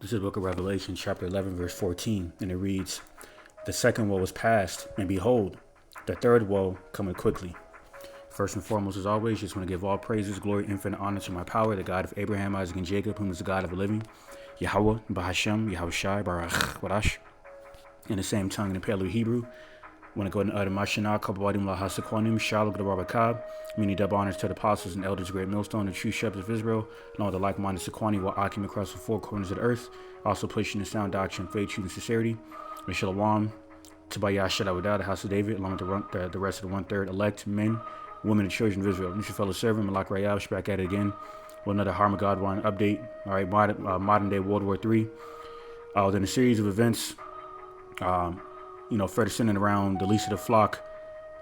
This is the book of Revelation, chapter 11, verse 14, and it reads, "The second woe is past, and behold, the third woe cometh quickly." First and foremost, as always, just want to give all praises, glory, infinite honor to my power, the God of Abraham, Isaac, and Jacob, whom is the God of the living, Yahweh, Bahashem, Yahweh Shai, Barach, Wadash, in the same tongue in the Paleo Hebrew. I want to go ahead and utter Mashanah, Kabadim, La Hasakwanim, Shalom, Rabakab, many double honors to the apostles and elders, great millstone, the true shepherds of Israel, along with the like-minded Sequani, while Akim across the four corners of the earth, also placing the sound doctrine, faith, truth, and sincerity. Shalom, Tobiah, Shadawada, the house of David, along with the rest of the one-third elect men, women, and children of Israel. This is your fellow servant, Malak Rayab, back at it again with another Harmagodwan update. All right, modern day World War III. Within a series of events, further centered around the least of the flock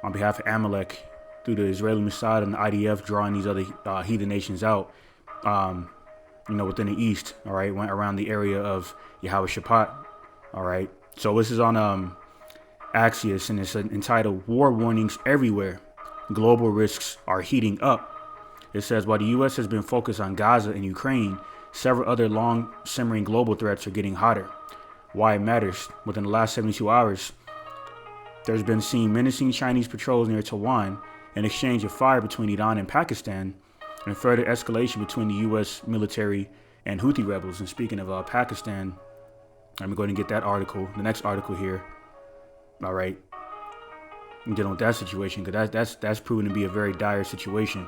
on behalf of Amalek through the Israeli Mossad and the IDF drawing these other heathen nations out, within the east, all right, went around the area of Yahweh Shaphat, all right. So this is on Axios, and it's entitled "War Warnings Everywhere. Global Risks Are Heating Up." It says, while the U.S. has been focused on Gaza and Ukraine, several other long-simmering global threats are getting hotter. Why it matters: within the last 72 hours, there's been seen menacing Chinese patrols near Taiwan, an exchange of fire between Iran and Pakistan, and further escalation between the U.S. military and Houthi rebels. And speaking of Pakistan, I'm going to get that article, the next article here. All right, and dealing with that situation, because that's proven to be a very dire situation.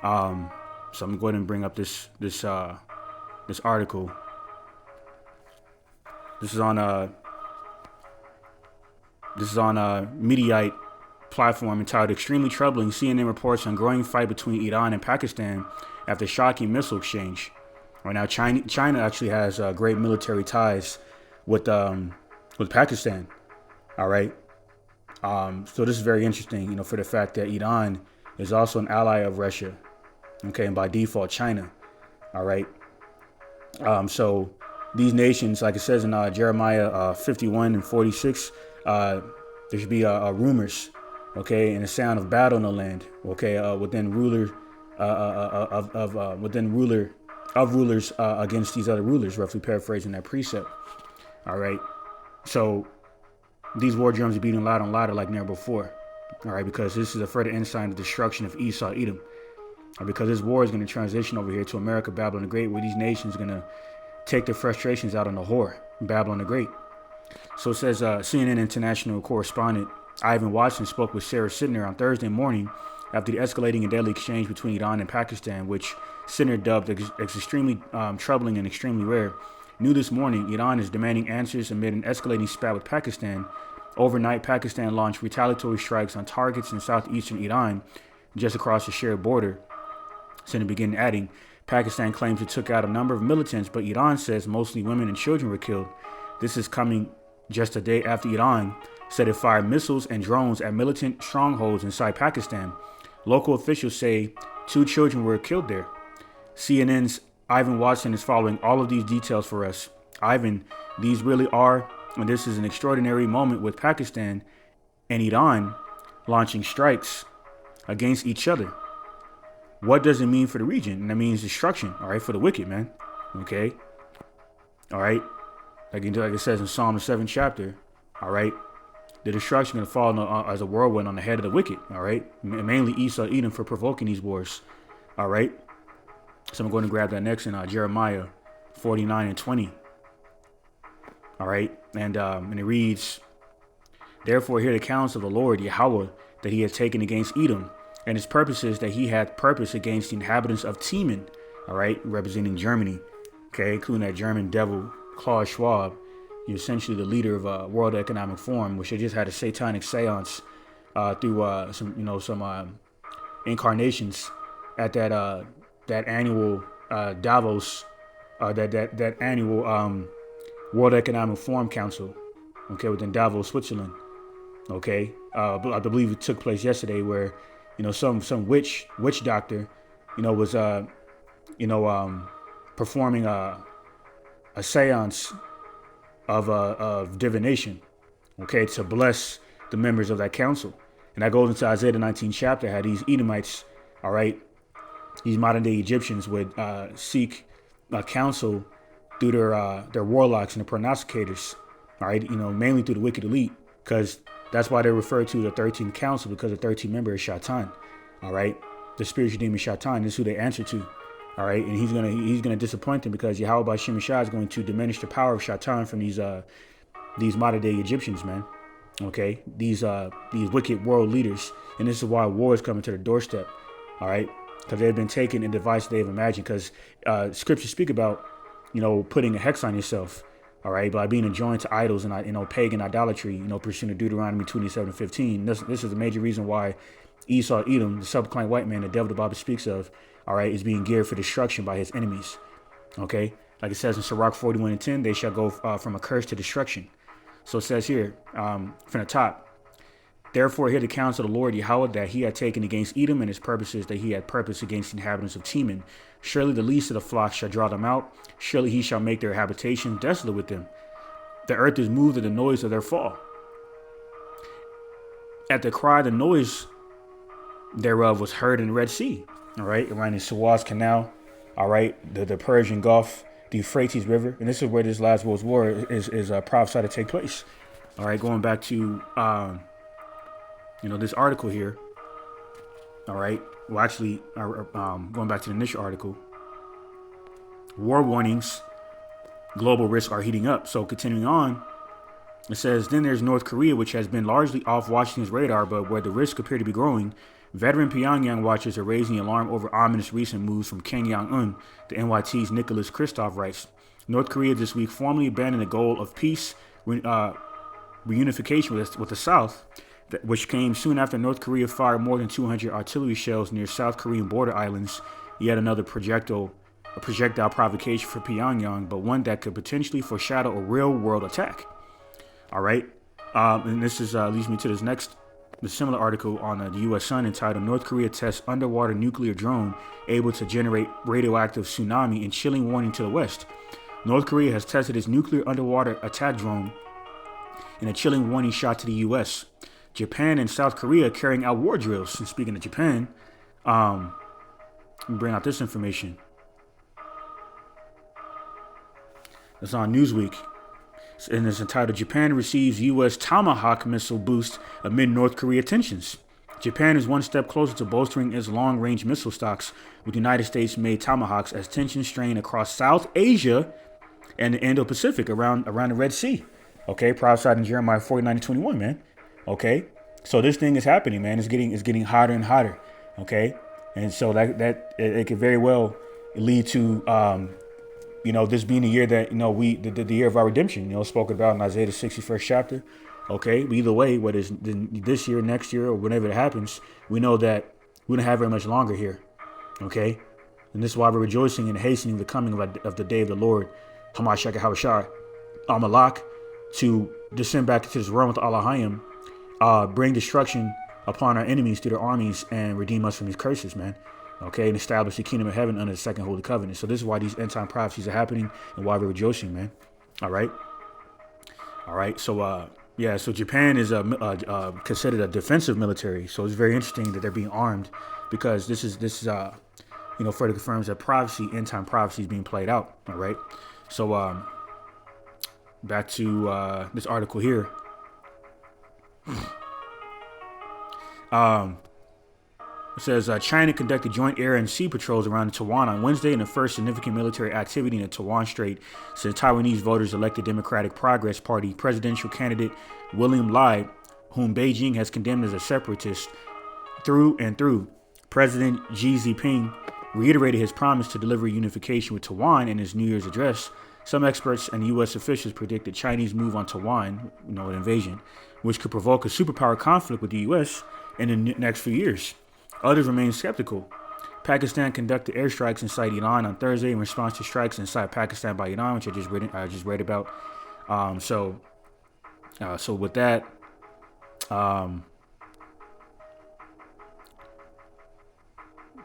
So I'm going to go ahead and bring up this article. This is on Mediaite platform entitled "Extremely Troubling." CNN reports on growing fight between Iran and Pakistan after shocking missile exchange. Right now, China actually has great military ties with Pakistan. All right. So this is very interesting, for the fact that Iran is also an ally of Russia. Okay, and by default, China. All right. So these nations, like it says in Jeremiah 51 and 46, there should be rumors, okay, and a sound of battle in the land, okay, within rulers against these other rulers, roughly paraphrasing that precept. All right. So these war drums are beating louder and louder like never before. All right, because this is a further insight of the destruction of Esau, Edom. Because this war is going to transition over here to America, Babylon the Great, where these nations are going to take their frustrations out on the whore, Babylon the Great. So it says CNN international correspondent Ivan Watson spoke with Sarah Sidner on Thursday morning after the escalating and deadly exchange between Iran and Pakistan, which Sidner dubbed as extremely troubling and extremely rare. New this morning, Iran is demanding answers amid an escalating spat with Pakistan. Overnight, Pakistan launched retaliatory strikes on targets in southeastern Iran, just across the shared border. Sidner began adding, Pakistan claims it took out a number of militants, but Iran says mostly women and children were killed. This is coming just a day after Iran said it fired missiles and drones at militant strongholds inside Pakistan. Local officials say 2 children were killed there. CNN's Ivan Watson is following all of these details for us. Ivan, these really are, and this is an extraordinary moment with Pakistan and Iran launching strikes against each other. What does it mean for the region? And that means destruction, all right, for the wicked, man. Okay? All right? Like it says in Psalm the 7th chapter, all right? The destruction is going to fall as a whirlwind on the head of the wicked, all right? Mainly Esau, Edom, for provoking these wars, all right? So I'm going to grab that next in Jeremiah 49 and 20. All right? And it reads, "Therefore hear the counsel of the Lord, Yahweh, that he has taken against Edom, and his purposes that he had purpose against the inhabitants of Teman," all right, representing Germany, okay, including that German devil, Klaus Schwab. You're essentially the leader of World Economic Forum, which they just had a satanic seance through some incarnations at that annual Davos, that annual World Economic Forum Council, okay, within Davos, Switzerland, okay. I believe it took place yesterday, where some witch doctor, was performing a seance of divination, okay, to bless the members of that council. And that goes into Isaiah the 19th chapter, how these Edomites, all right, these modern day Egyptians would seek counsel through their warlocks and the prognosticators. All right, mainly through the wicked elite, because that's why they're referred to the 13th Council, because the 13th member is Shaitan. All right, the spiritual demon Shaitan is who they answer to. All right, and he's gonna disappoint them, because Yahweh Bashim Shah is going to diminish the power of Shaitan from these modern day Egyptians, man. Okay, these wicked world leaders, and this is why war is coming to the doorstep. All right, because they've been taken in devices they've imagined. Because scriptures speak about putting a hex on yourself. All right, by being joined to idols and pagan idolatry. Pursuing Deuteronomy 27:15. This is a major reason why Esau, Edom, the subclane white man, the devil the Bible speaks of, all right, is being geared for destruction by his enemies. Okay, like it says in Sirach 41:10, they shall go from a curse to destruction. So it says here, from the top, therefore hear the counsel of the Lord Yahweh that he had taken against Edom, and his purposes that he had purposed against the inhabitants of Teman. Surely the least of the flock shall draw them out. Surely he shall make their habitation desolate with them. The earth is moved at the noise of their fall. At the cry, the noise thereof was heard in the Red Sea. All right, around the Suez Canal. All right, the Persian Gulf, the Euphrates River, and this is where this last World War is prophesied to take place. All right, going back to this article here. All right, well, actually, going back to the initial article, war warnings, global risks are heating up. So continuing on, it says, then there's North Korea, which has been largely off Washington's radar, but where the risks appear to be growing. Veteran Pyongyang watchers are raising the alarm over ominous recent moves from Kim Jong-un. The NYT's Nicholas Kristof writes, North Korea this week formally abandoned the goal of peace reunification with the South, which came soon after North Korea fired more than 200 artillery shells near South Korean border islands. Yet another projectile provocation for Pyongyang, but one that could potentially foreshadow a real-world attack. All right, and this leads me to the similar article on the U.S. Sun entitled North Korea tests underwater nuclear drone able to generate radioactive tsunami and chilling warning to the West. North Korea has tested its nuclear underwater attack drone in a chilling warning shot to the U.S. Japan and South Korea carrying out war drills. And speaking of Japan, let me bring out this information. It's on Newsweek. And it's entitled, Japan receives U.S. Tomahawk missile boost amid North Korea tensions. Japan is one step closer to bolstering its long-range missile stocks with United States-made Tomahawks as tensions strain across South Asia and the Indo-Pacific around the Red Sea. Okay, prophesied in Jeremiah 49:21, man. Okay, so this thing is happening, man. It's getting hotter and hotter. Okay, and so that it could very well lead to this being the year that, the year of our redemption, spoken about in Isaiah the 61st chapter. Okay, but either way, whether it's this year, next year, or whenever it happens, we know that we don't have very much longer here. Okay, and this is why we're rejoicing and hastening the coming of the day of the Lord, Hamashiach Habashar, Malak, to descend back into this realm with Allahayim, bring destruction upon our enemies through their armies and redeem us from these curses, man. Okay, and establish the kingdom of heaven under the second holy covenant. So this is why these end time prophecies are happening and why we're rejoicing, man. All right. So so Japan is considered a defensive military. So it's very interesting that they're being armed, because this is further confirms that prophecy, end time prophecy, is being played out. All right. So back to this article here. It says China conducted joint air and sea patrols around Taiwan on Wednesday in the first significant military activity in the Taiwan Strait since Taiwanese voters elected Democratic Progress Party presidential candidate William Lai, whom Beijing has condemned as a separatist through and through. President Xi Jinping reiterated his promise to deliver unification with Taiwan in his New Year's address. Some experts and U.S. officials predict the Chinese move on Taiwan, an invasion, which could provoke a superpower conflict with the U.S. in the next few years. Others remain skeptical. Pakistan conducted airstrikes inside Iran on Thursday in response to strikes inside Pakistan by Iran, which I just read about. So with that, let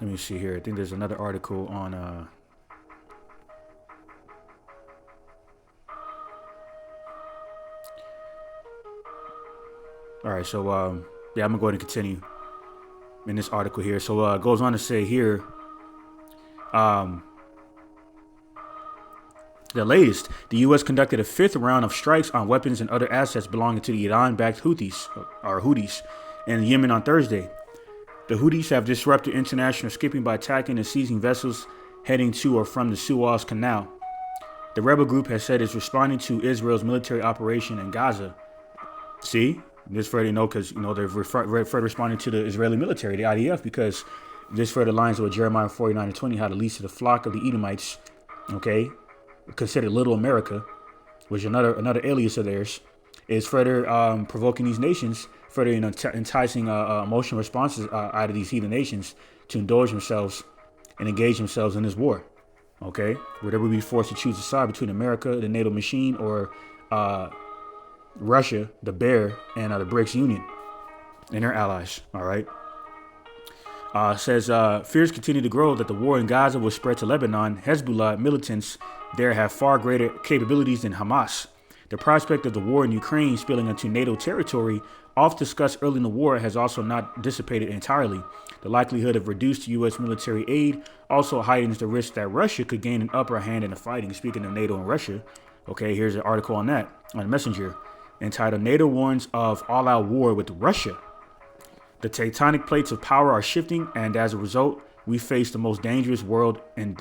me see here. I think there's another article on. All right, so I'm gonna go ahead and continue in this article here. So it goes on to say here, The latest, the U.S. conducted a fifth round of strikes on weapons and other assets belonging to the Iran-backed Houthis in Yemen on Thursday. The Houthis have disrupted international shipping by attacking and seizing vessels heading to or from the Suez Canal. The rebel group has said it's responding to Israel's military operation in Gaza. See, this further because they're further responding to the Israeli military, the IDF, because this further aligns with Jeremiah 49:20, how the least of the flock of the Edomites, considered Little America, which another alias of theirs, is further provoking these nations, further enticing emotional responses out of these heathen nations to indulge themselves and engage themselves in this war. Okay, where they will be forced to choose a side between America, the NATO machine, or Russia, the bear, and the BRICS Union and their allies. All right. Says fears continue to grow that the war in Gaza will spread to Lebanon. Hezbollah militants there have far greater capabilities than Hamas. The prospect of the war in Ukraine spilling into NATO territory, oft discussed early in the war, has also not dissipated entirely. The likelihood of reduced U.S. military aid also heightens the risk that Russia could gain an upper hand in the fighting. Speaking of NATO and Russia, okay, here's an article on that on Messenger entitled "NATO Warns of All-Out War with Russia." The tectonic plates of power are shifting, and as a result, we face the most dangerous world in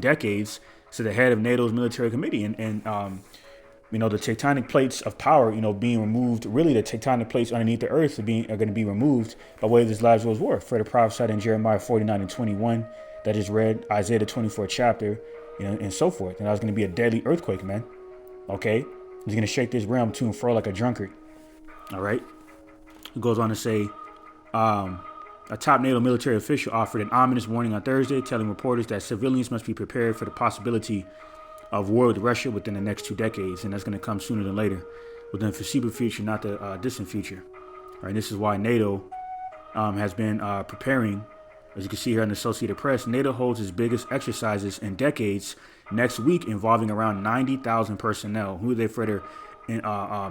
decades, said the head of NATO's military committee. And the tectonic plates of power, being removed, really the tectonic plates underneath the earth are going to be removed by way of this last world's war. Further prophesied in Jeremiah 49:21, that is read, Isaiah the 24th chapter, and so forth. And that was going to be a deadly earthquake, man. Okay? He's going to shake this realm to and fro like a drunkard. All right? It goes on to say, a top NATO military official offered an ominous warning on Thursday, telling reporters that civilians must be prepared for the possibility of war with Russia within the next 2 decades. And that's going to come sooner than later, within the foreseeable future, not the distant future. All right, this is why NATO has been preparing. As you can see here in the Associated Press, NATO holds its biggest exercises in decades next week, involving around 90,000 personnel. Who are they further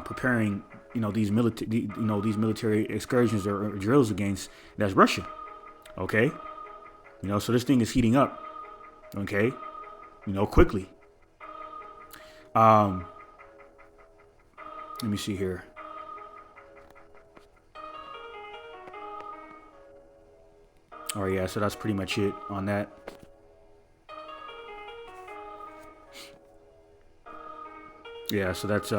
preparing? These military excursions or drills against? That's Russia. Okay. So this thing is heating up. Okay. Quickly. Let me see here. All right, yeah, so that's pretty much it on that. Yeah, so that's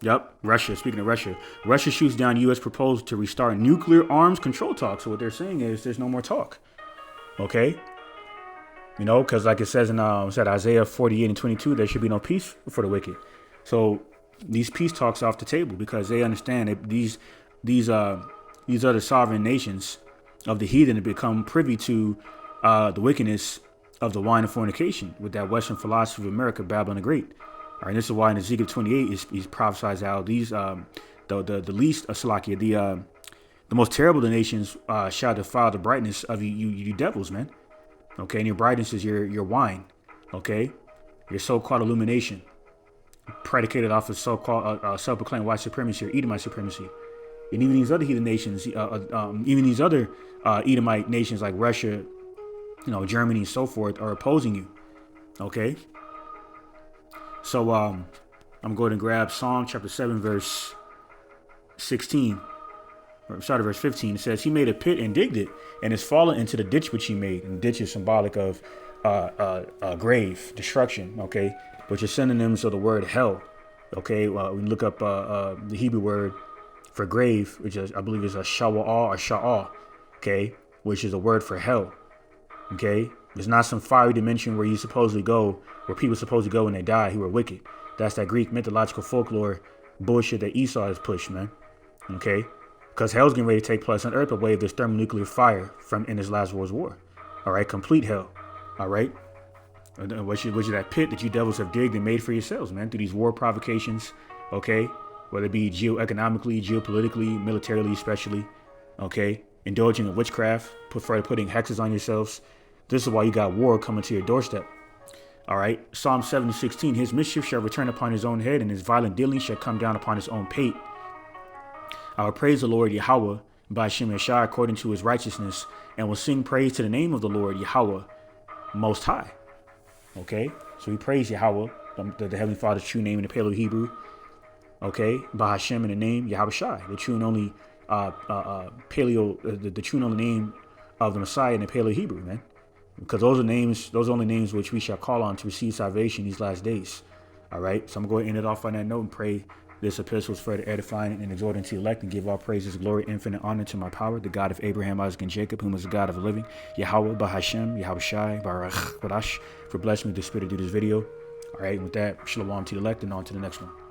yep, Russia. Speaking of Russia, Russia shoots down U.S. proposal to restart nuclear arms control talks. So what they're saying is there's no more talk. Okay. Because like it says in Isaiah 48:22, there should be no peace for the wicked. So these peace talks are off the table because they understand that these other sovereign nations of the heathen have become privy to the wickedness of the wine of fornication with that Western philosophy of America, Babylon the Great. All right, this is why in Ezekiel 28 he's prophesies how these the least of Salakia, the most terrible of the nations shall defile the brightness of you devils, man. Okay, and your brightness is your wine. Okay, your so-called illumination, predicated off of so-called self-proclaimed white supremacy or Edomite supremacy. And even these other heathen nations, even these other Edomite nations like Russia, Germany and so forth are opposing you. Okay. So I'm going to grab Psalm chapter 7, verse 16. Or start at verse 15. It says, he made a pit and digged it and has fallen into the ditch which he made. And ditch is symbolic of grave, destruction. Okay. Which is synonyms of the word hell. Okay. We look up the Hebrew word for grave, which is, I believe is a shawa'ah or sha'ah, okay, which is a word for hell, okay? It's not some fiery dimension where you supposedly go, where people supposedly go when they die who are wicked. That's that Greek mythological folklore bullshit that Esau has pushed, man, okay? Because hell's getting ready to take place on earth by way of this thermonuclear fire from in this last world's war, all right? Complete hell, all right? Which is that pit that you devils have digged and made for yourselves, man, through these war provocations, okay? Whether it be geoeconomically, geopolitically, militarily, especially, okay? Indulging in witchcraft, putting hexes on yourselves. This is why you got war coming to your doorstep. All right? Psalm 7:16, his mischief shall return upon his own head, and his violent dealing shall come down upon his own pate. I will praise the Lord Yahweh by Shem Yeshai according to his righteousness, and will sing praise to the name of the Lord Yahweh Most High. Okay, so we praise Yahweh, the Heavenly Father's true name in the Paleo Hebrew. Okay, Bahashem in the name Yahweh Shai, the true and only the true and only name of the Messiah in the Paleo Hebrew, man. Because those are the only names which we shall call on to receive salvation these last days. All right, so I'm going to end it off on that note and pray this epistle is further edifying and exhorting to elect and give all praises, glory, infinite honor to my power, the God of Abraham, Isaac, and Jacob, whom is the God of the living, Yahweh, Bahashem, Yahweh Shai, Barach, Barash, for blessing me with the spirit to do this video. All right, with that, shalom to the elect and on to the next one.